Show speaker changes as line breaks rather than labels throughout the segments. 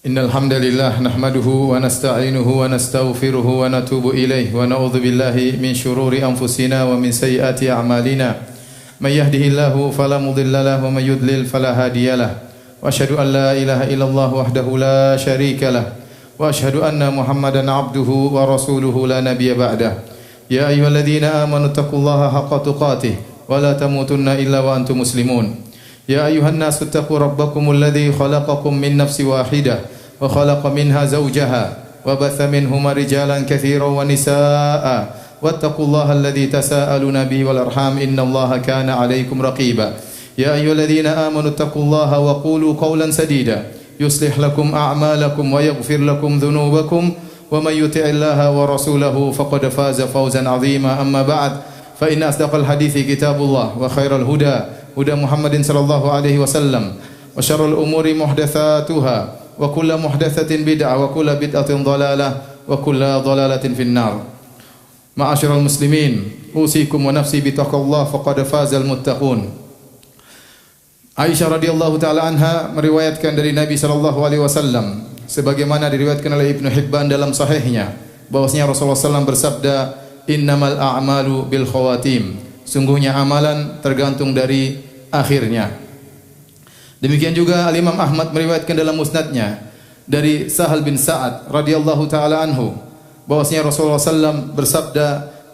Innal hamdalillah nahmaduhu wa nasta'inuhu wa nastaghfiruhu wa natubu ilayhi wa na'udzu billahi min shururi anfusina wa min sayyiati a'malina. May yahdihillahu fala mudilla lahu wa may yudlil fala hadiyalah. Wa asyhadu an la ilaha illallah wahdahu la syarika lah. Wa asyhadu anna Muhammadan 'abduhu wa rasuluhu la nabiyya ba'dah. Ya ayyuhalladzina amanu taqullaha haqqa tuqatih wa la tamutunna illa wa antum muslimun. يا أيها الناس اتقوا ربكم الذي خلقكم من نفس واحدة وخلق منها زوجها وبث منهما رجالا كثيرا ونساء واتقوا الله الذي تساءلون به والأرحام إن الله كان عليكم رقيبا يا أيها الذين آمنوا اتقوا الله وقولوا قولا سديدا يصلح لكم أعمالكم ويغفر لكم ذنوبكم ومن يطع الله ورسوله فقد فاز فوزا عظيما أما بعد فإن أصدق الحديث كتاب الله وخير الهدى هدى محمد صلى الله عليه وسلم وشر الأمور محدثاتها وكل محدثة بدعة وكل بدعة ضلالة وكل ضلالة في النار. معاشر المسلمين أوصيكم ونفسي بتقوى الله فقد فاز المتقون. Aisyah radhiyallahu taala anha meriwayatkan dari Nabi sallallahu alaihi wasallam sebagaimana diriwayatkan oleh Ibnu Hibban dalam sahihnya bahwasanya Rasulullah sallallahu bersabda, "Innamal a'malu bil khawatim." Sungguhnya amalan tergantung dari akhirnya. Demikian juga Al-Imam Ahmad meriwayatkan dalam musnadnya dari Sahal bin Sa'ad radhiyallahu taala anhu bahwasanya Rasulullah sallallahu bersabda,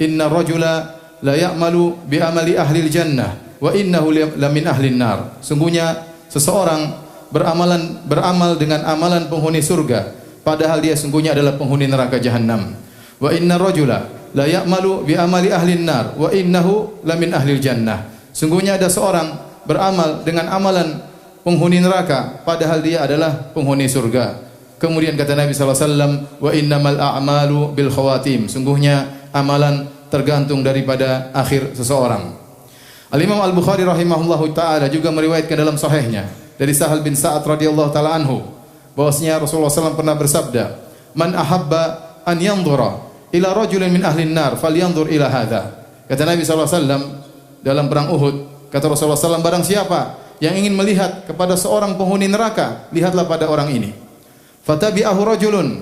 "Inna rajula la ya'malu bi amali ahli jannah wa innahu la min ahli nar." Sungguhnya seseorang beramal dengan amalan penghuni surga padahal dia sungguhnya adalah penghuni neraka jahanam. Wa inna rajula la ya'malu bi amali ahli nar wa innahu la min ahli jannah. Sungguhnya ada seorang beramal dengan amalan penghuni neraka padahal dia adalah penghuni surga. Kemudian kata Nabi sallallahu alaihi wasallam, wa innamal a'malu bil khawatim. Sungguhnya amalan tergantung daripada akhir seseorang. Al-Imam Al-Bukhari rahimahullahu taala juga meriwayatkan dalam sahihnya dari Sahal bin Sa'ad radhiyallahu taala anhu bahwasanya Rasulullah sallallahu pernah bersabda, "Man ahabba an yanzura ila rajulin min ahli nar falyanzur ila hadza." Kata Nabi sallallahu alaihi wasallam dalam perang Uhud, kata Rasulullah sallallahu barang siapa yang ingin melihat kepada seorang penghuni neraka, lihatlah pada orang ini. Fatabi'ahu rajulun,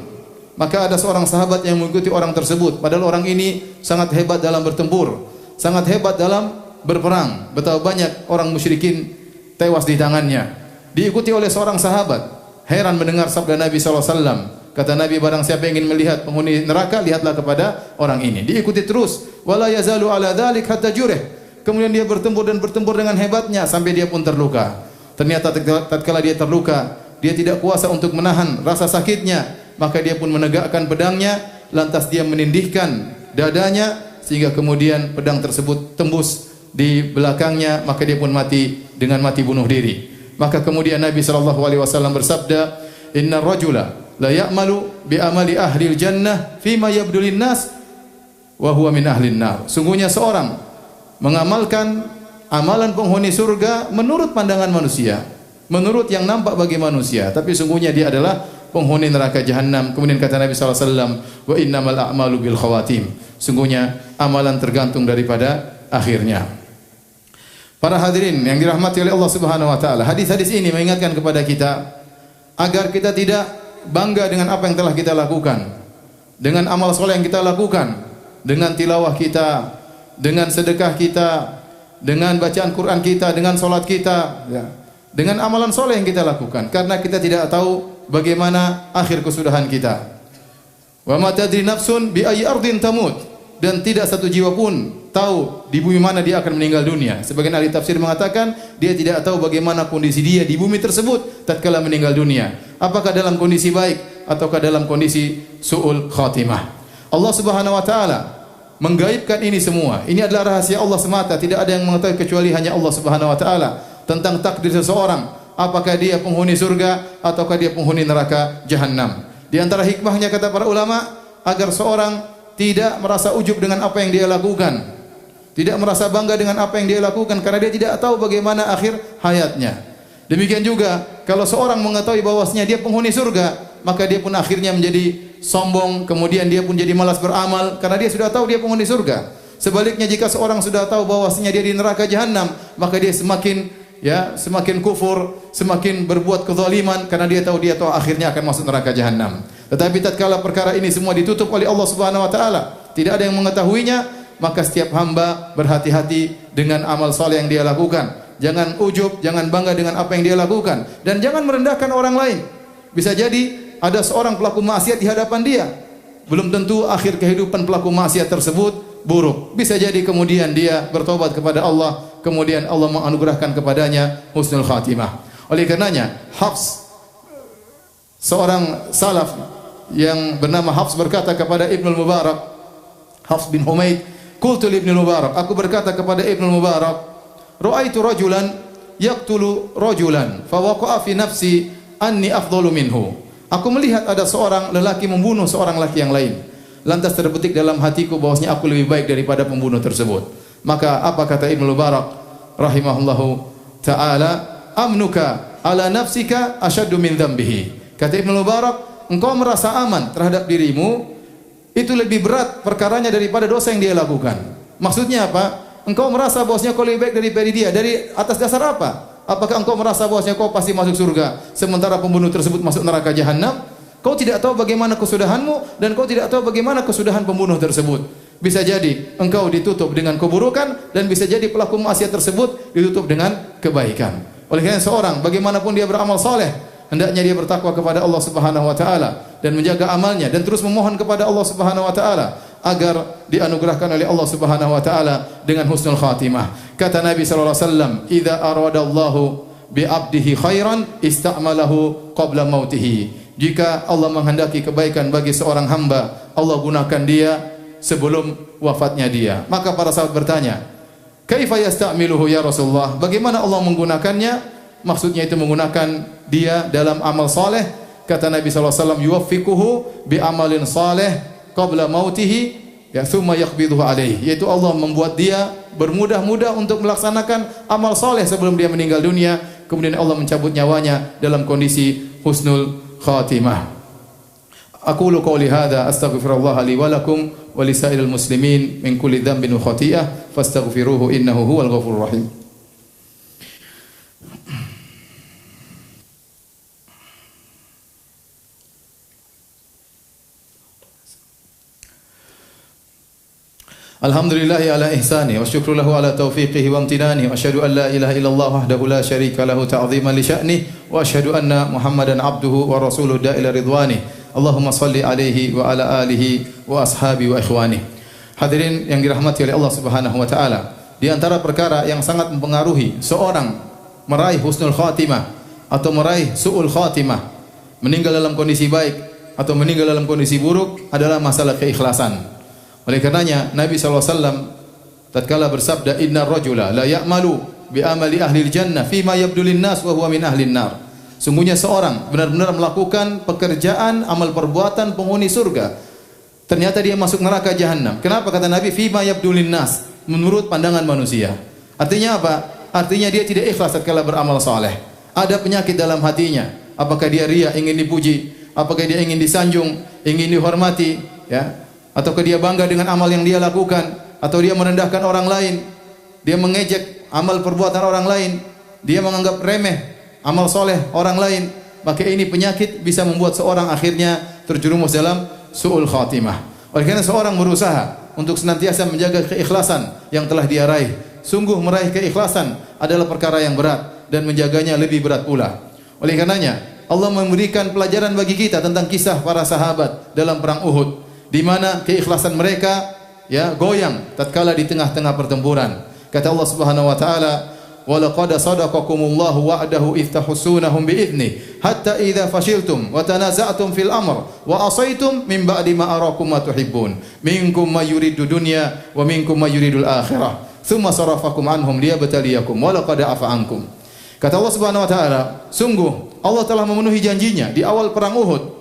maka ada seorang sahabat yang mengikuti orang tersebut padahal orang ini sangat hebat dalam bertempur, sangat hebat dalam berperang. Betapa banyak orang musyrikin tewas di tangannya. Diikuti oleh seorang sahabat, heran mendengar sabda Nabi sallallahu alaihi wasallam. Kata Nabi, barang siapa yang ingin melihat penghuni neraka, lihatlah kepada orang ini. Diikuti terus. Wala yazalu ala dzalik hatta jurih. Kemudian dia bertempur dan bertempur dengan hebatnya sampai dia pun terluka. Ternyata tatkala dia terluka, dia tidak kuasa untuk menahan rasa sakitnya, maka dia pun menegakkan pedangnya, lantas dia menindihkan dadanya sehingga kemudian pedang tersebut tembus di belakangnya, maka dia pun mati dengan mati bunuh diri. Maka kemudian Nabi sallallahu alaihi wasallam bersabda, "Innar rajula la ya'malu bi amali ahli jannah fima yabdulin nas wa huwa min ahli nar." Sungguhnya seorang mengamalkan amalan penghuni surga menurut pandangan manusia, menurut yang nampak bagi manusia, tapi sungguhnya dia adalah penghuni neraka jahanam. Kemudian kata Nabi sallallahu alaihi wasallam, "Wa innamal a'malu bil khawatim." Sungguhnya amalan tergantung daripada akhirnya. Para hadirin yang dirahmati oleh Allah Subhanahu wa taala, hadis-hadis ini mengingatkan kepada kita agar kita tidak bangga dengan apa yang telah kita lakukan, dengan amal soleh yang kita lakukan, dengan tilawah kita, dengan sedekah kita, dengan bacaan Quran kita, dengan solat kita, ya, dengan amalan soleh yang kita lakukan, karena kita tidak tahu bagaimana akhir kesudahan kita. Wa ma tadri nafsun bi ayyi ardin tamut, dan tidak satu jiwa pun tahu di bumi mana dia akan meninggal dunia. Sebagian ahli tafsir mengatakan dia tidak tahu bagaimana kondisi dia di bumi tersebut tatkala meninggal dunia. Apakah dalam kondisi baik ataukah dalam kondisi su'ul khatimah. Allah Subhanahu wa taala menggaibkan ini semua. Ini adalah rahasia Allah semata, tidak ada yang mengetahui kecuali hanya Allah Subhanahu wa taala tentang takdir seseorang, apakah dia penghuni surga ataukah dia penghuni neraka jahanam. Di antara hikmahnya kata para ulama agar seorang tidak merasa ujub dengan apa yang dia lakukan, tidak merasa bangga dengan apa yang dia lakukan karena dia tidak tahu bagaimana akhir hayatnya. Demikian juga kalau seorang mengetahui bahwasanya dia penghuni surga, maka dia pun akhirnya menjadi sombong, kemudian dia pun jadi malas beramal karena dia sudah tahu dia penghuni surga. Sebaliknya jika seorang sudah tahu bahwasanya dia di neraka jahanam, maka dia semakin ya, semakin kufur, semakin berbuat kezaliman karena dia tahu akhirnya akan masuk neraka jahanam. Tetapi tatkala perkara ini semua ditutup oleh Allah Subhanahu wa taala, tidak ada yang mengetahuinya, maka setiap hamba berhati-hati dengan amal saleh yang dia lakukan. Jangan ujub, jangan bangga dengan apa yang dia lakukan, dan jangan merendahkan orang lain. Bisa jadi ada seorang pelaku maksiat di hadapan dia, belum tentu akhir kehidupan pelaku maksiat tersebut buruk. Bisa jadi kemudian dia bertobat kepada Allah, kemudian Allah menganugerahkan kepadanya husnul khatimah. Oleh karenanya, Hafs, seorang salaf yang bernama Hafs, berkata kepada Ibnu Mubarak, Hafs bin Humaid, qultu li Ibnu Mubarak, aku berkata kepada Ibnu Mubarak, ra'aitu rajulan yaqtulu rajulan fa waqa'a fi nafsi anni afdalu minhu. Aku melihat ada seorang lelaki membunuh seorang lelaki yang lain. Lantas terbetik dalam hatiku bahwasanya aku lebih baik daripada pembunuh tersebut. Maka apa kata Ibnu Mubarak rahimahullahu taala, amnuka ala nafsika asyaddu min dzambihi. Kata Ibnu Mubarak, engkau merasa aman terhadap dirimu itu lebih berat perkaranya daripada dosa yang dia lakukan. Maksudnya apa? Engkau merasa bahwasanya kau lebih baik daripada dia. Dari atas dasar apa? Apakah engkau merasa bahwasanya kau pasti masuk surga sementara pembunuh tersebut masuk neraka jahanam? Kau tidak tahu bagaimana kesudahanmu dan kau tidak tahu bagaimana kesudahan pembunuh tersebut. Bisa jadi engkau ditutup dengan keburukan dan bisa jadi pelaku maksiat tersebut ditutup dengan kebaikan. Oleh karena seorang bagaimanapun dia beramal saleh, hendaknya dia bertakwa kepada Allah Subhanahu wa taala dan menjaga amalnya dan terus memohon kepada Allah Subhanahu wa taala agar dianugerahkan oleh Allah Subhanahu wa taala dengan husnul khatimah. Kata Nabi sallallahu alaihi wasallam, "Idza aradallahu bi 'abdihi khairan ista'malahu qabla mautihi." Jika Allah menghendaki kebaikan bagi seorang hamba, Allah gunakan dia sebelum wafatnya dia. Maka para sahabat bertanya, "Kaifa yasta'miluhu ya Rasulullah?" Bagaimana Allah menggunakannya? Maksudnya itu menggunakan dia dalam amal saleh. Kata Nabi sallallahu alaihi wasallam, "Yuwaffiquhu bi amalin saleh qabla mautihi ya thumma yaqbiduhu alaihi." Yaitu Allah membuat dia bermudah-mudah untuk melaksanakan amal saleh sebelum dia meninggal dunia, kemudian Allah mencabut nyawanya dalam kondisi husnul khatimah. Aqulu qouli hadza astaghfirullah li wa lakum wa lisairil muslimin min kulli dhanbin wa khati'ah fastaghfiruhu innahu huwal ghafurur rahim. Alhamdulillahi ala ihsani wa syukru lahu ala taufiqihi wa amtinani wa asyhadu an la ilaha illallah wahdahu la syarika lahu ta'ziman li sya'ni wa asyhadu anna Muhammadan abduhu wa rasuluhu da'ila ridwani. Allahumma salli alaihi wa ala alihi wa ashabi wa ikhwani. Hadirin yang dirahmati oleh Allah Subhanahu wa taala, di antara perkara yang sangat mempengaruhi seorang meraih husnul khatimah atau meraih su'ul khatimah, meninggal dalam kondisi baik atau meninggal dalam kondisi buruk adalah masalah keikhlasan. Oleh karenanya Nabi SAW tatkala bersabda, "Innar rajula la ya'malu bi amali ahli jannah fima yabdu lin-nas wa huwa min ahli nar." Sungguhnya seorang benar-benar melakukan pekerjaan amal perbuatan penghuni surga, ternyata dia masuk neraka jahanam. Kenapa? Kata Nabi, "Fima yabdu lin-nas," menurut pandangan manusia. Artinya apa? Artinya dia tidak ikhlas tatkala beramal saleh. Ada penyakit dalam hatinya. Apakah dia riya, ingin dipuji? Apakah dia ingin disanjung, ingin dihormati, ya? Ataukah dia bangga dengan amal yang dia lakukan, atau dia merendahkan orang lain, dia mengejek amal perbuatan orang lain, dia menganggap remeh amal soleh orang lain, maka ini penyakit bisa membuat seorang akhirnya terjerumus dalam su'ul khatimah. Oleh karena seorang berusaha untuk senantiasa menjaga keikhlasan yang telah dia raih. Sungguh meraih keikhlasan adalah perkara yang berat dan menjaganya lebih berat pula. Oleh karenanya Allah memberikan pelajaran bagi kita tentang kisah para sahabat dalam perang Uhud, di mana keikhlasan mereka ya goyang tatkala di tengah-tengah pertempuran. Kata Allah Subhanahu wa taala, "Wa laqad sadaqakumullahu wa'dahu idh tahussunahum bi'idzni hatta idza fashiltum wa tanaza'tum fil amr wa asaitum min ba'di ma arakum ma tuhibbun minkum may yuridu dunya wa minkum may yuridul akhirah thumma sarafakum anhum liyabtaliyakum wa laqad afa ankum." Kata Allah Subhanahu wa taala, sungguh Allah telah memenuhi janjinya di awal perang Uhud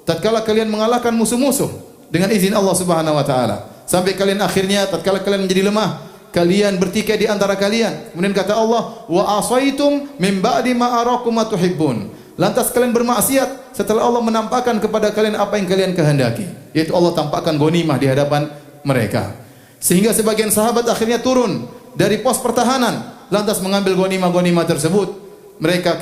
tatkala kalian mengalahkan musuh-musuh dengan izin Allah Subhanahu wa taala, sampai kalian akhirnya tatkala kalian menjadi lemah, kalian bertikai di antara kalian. Kemudian kata Allah, "Wa asaitum min ba'di ma arakum ma tuhibbun." Lantas kalian bermaksiat setelah Allah menampakkan kepada kalian apa yang kalian kehendaki, yaitu Allah tampakkan ghanimah di hadapan mereka. Sehingga sebagian sahabat akhirnya turun dari pos pertahanan lantas mengambil ghanimah-ghanimah tersebut,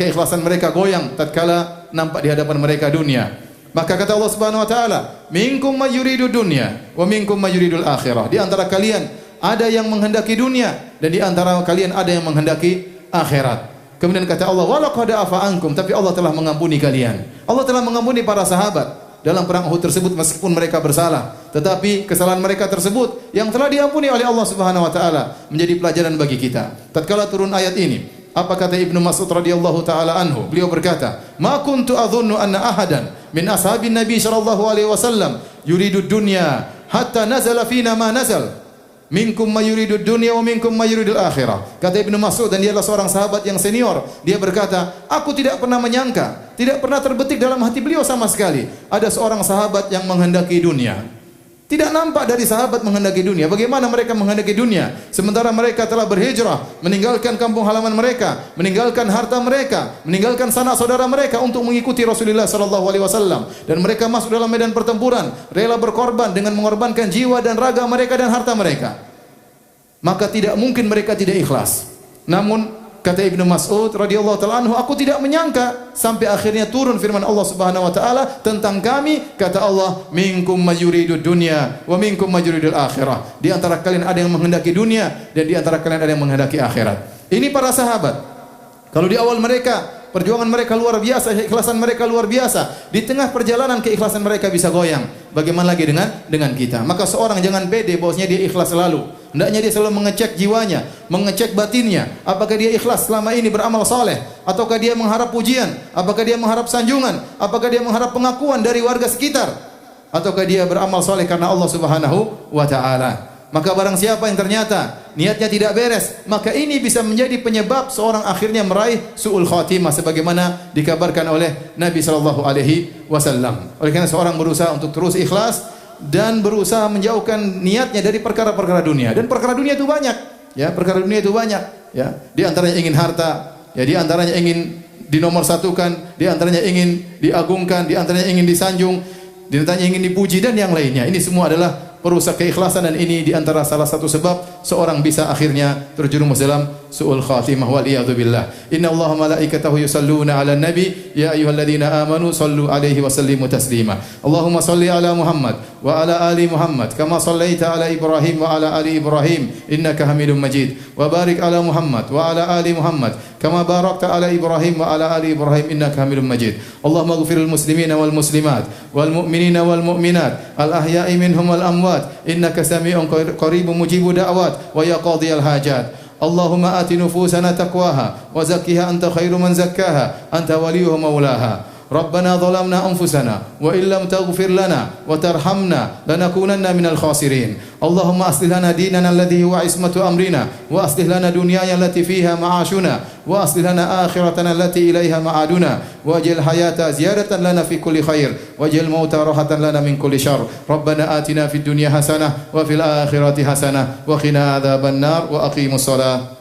keikhlasan mereka goyang tatkala nampak di hadapan mereka dunia. Maka kata Allah Subhanahu wa taala, "Minkum may yuridu dunya wa minkum may yuridul akhirah." Di antara kalian ada yang menghendaki dunia dan di antara kalian ada yang menghendaki akhirat. Kemudian kata Allah, "Walaqad afa ankum," tapi Allah telah mengampuni kalian. Allah telah mengampuni para sahabat dalam perang Uhud tersebut meskipun mereka bersalah, tetapi kesalahan mereka tersebut yang telah diampuni oleh Allah Subhanahu wa taala menjadi pelajaran bagi kita. Tatkala turun ayat ini, apa kata Ibnu Mas'ud radhiyallahu taala anhu? Beliau berkata, "Ma kuntu adhunnu anna ahadan min ashabin Nabi sallallahu alaihi wasallam yuridu dunya hatta nazala fina ma nazal. Minkum may yuridud dunya wa minkum may yuridul akhirah." Kata Ibnu Mas'ud, dan dia adalah seorang sahabat yang senior. Dia berkata, "Aku tidak pernah menyangka, tidak pernah terbetik dalam hati beliau sama sekali ada seorang sahabat yang menghendaki dunia." Tidak nampak dari sahabat menghendaki dunia. Bagaimana mereka menghendaki dunia sementara mereka telah berhijrah, meninggalkan kampung halaman mereka, meninggalkan harta mereka, meninggalkan sanak saudara mereka untuk mengikuti Rasulullah sallallahu alaihi wasallam, dan mereka masuk dalam medan pertempuran, rela berkorban dengan mengorbankan jiwa dan raga mereka dan harta mereka. Maka tidak mungkin mereka tidak ikhlas. Namun kata Ibnu Mas'ud radhiyallahu taala anhu, "Aku tidak menyangka," sampai akhirnya turun firman Allah Subhanahu wa taala tentang kami. Kata Allah, "Minkum may yuridud dunya wa minkum may yuridul akhirah." Di antara kalian ada yang menghendaki dunia dan di antara kalian ada yang menghendaki akhirat. Ini para sahabat. Kalau di awal mereka, perjuangan mereka luar biasa, keikhlasan mereka luar biasa. Di tengah perjalanan keikhlasan mereka bisa goyang. Bagaimana lagi dengan kita? Maka seorang jangan pede bahwasanya dia ikhlas selalu. Hendaknya dia selalu mengecek jiwanya, mengecek batinnya. Apakah dia ikhlas selama ini beramal saleh? Ataukah dia mengharap pujian? Apakah dia mengharap sanjungan? Apakah dia mengharap pengakuan dari warga sekitar? Ataukah dia beramal saleh karena Allah Subhanahu wa taala? Maka barang siapa yang ternyata niatnya tidak beres, maka ini bisa menjadi penyebab seorang akhirnya meraih su'ul khatimah sebagaimana dikabarkan oleh Nabi sallallahu alaihi wasallam. Oleh karena seorang berusaha untuk terus ikhlas dan berusaha menjauhkan niatnya dari perkara-perkara dunia. Dan perkara dunia itu banyak, ya, perkara dunia itu banyak, ya. Di antaranya ingin harta, ya, di antaranya ingin dinomorsatukan, di antaranya ingin diagungkan, di antaranya ingin disanjung, di antaranya ingin dipuji dan yang lainnya. Ini semua adalah perusak keikhlasan, dan ini di antara salah satu sebab seorang bisa akhirnya terjerumus dalam su'ul khatimah wal iyadu billah. Inna Allaha malaikatahu yusalluna 'alan nabi ya ayyuhalladzina amanu sallu 'alaihi wa sallimu taslima. Allahumma salli 'ala Muhammad wa 'ala ali Muhammad kama sallaita 'ala Ibrahim wa 'ala ali Ibrahim innaka Hamidum Majid. Wa barik 'ala Muhammad wa 'ala ali Muhammad kama barakta 'ala Ibrahim wa 'ala ali Ibrahim innaka Hamidum Majid. Allahumma ighfiril muslimina wal muslimat wal mu'minina wal mu'minat al ahya'i minhum wal amwat innaka sami'un qaribun mujibud da'wat wa ya qadhiyal hajat. Allahumma ati nufusana taqwaha wa zakkiha anta khairu man zakkaha anta waliyuha maulaha. Rabbana zalamna anfusana wa illam taghfir lana wa tarhamna lanakunanna minal khasirin. Allahumma aslih lana dinana alladhi huwa ismatu amrina wa aslih lana dunyana allati fiha ma'ashuna wa aslih lana akhiratana allati ilaiha ma'aduna waj'al hayata ziyadatan lana fi kulli khair waj'al mauta rahatan lana min kulli syarr. Rabbana atina fid dunya hasanah wa fil akhirati hasanah wa qina adzaban nar wa aqimus shalah.